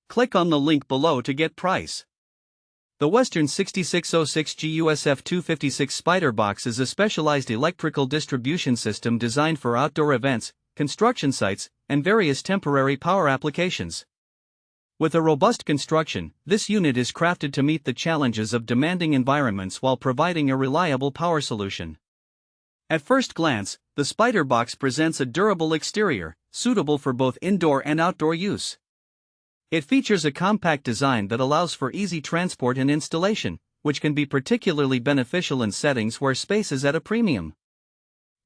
Click on the link below to get price. The Western 6606GUSF-256 Spider Box is a specialized electrical distribution system designed for outdoor events, construction sites, and various temporary power applications. With a robust construction, this unit is crafted to meet the challenges of demanding environments while providing a reliable power solution. At first glance, the Spider Box presents a durable exterior, suitable for both indoor and outdoor use. It features a compact design that allows for easy transport and installation, which can be particularly beneficial in settings where space is at a premium.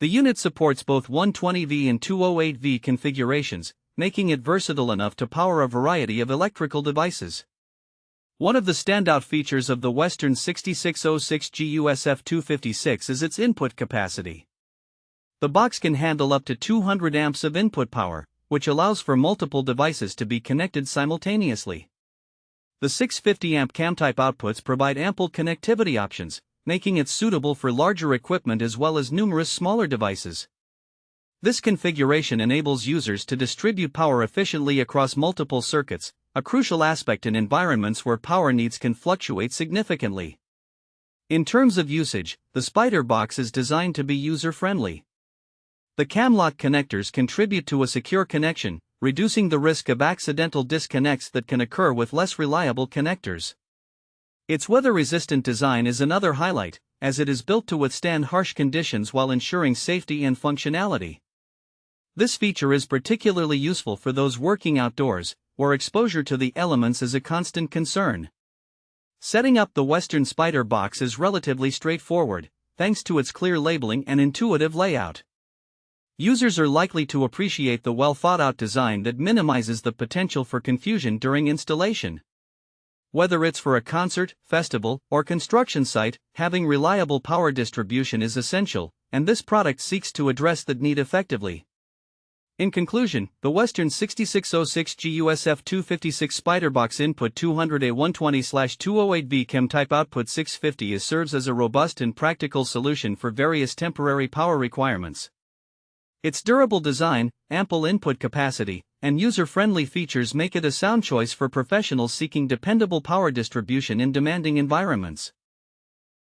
The unit supports both 120V and 208V configurations, making it versatile enough to power a variety of electrical devices. One of the standout features of the Western 6606GUSF-256 is its input capacity. The box can handle up to 200 amps of input power, which allows for multiple devices to be connected simultaneously. The 650 amp cam-type outputs provide ample connectivity options, making it suitable for larger equipment as well as numerous smaller devices. This configuration enables users to distribute power efficiently across multiple circuits, a crucial aspect in environments where power needs can fluctuate significantly. In terms of usage, the Spider Box is designed to be user-friendly. The cam-lock connectors contribute to a secure connection, reducing the risk of accidental disconnects that can occur with less reliable connectors. Its weather-resistant design is another highlight, as it is built to withstand harsh conditions while ensuring safety and functionality. This feature is particularly useful for those working outdoors, where exposure to the elements is a constant concern. Setting up the Western Spider Box is relatively straightforward, thanks to its clear labeling and intuitive layout. Users are likely to appreciate the well-thought-out design that minimizes the potential for confusion during installation. Whether it's for a concert, festival, or construction site, having reliable power distribution is essential, and this product seeks to address that need effectively. In conclusion, the Western 6606GUSF-256 Spider Box input 200A 120/208V chem-type output 650 serves as a robust and practical solution for various temporary power requirements. Its durable design, ample input capacity, and user-friendly features make it a sound choice for professionals seeking dependable power distribution in demanding environments.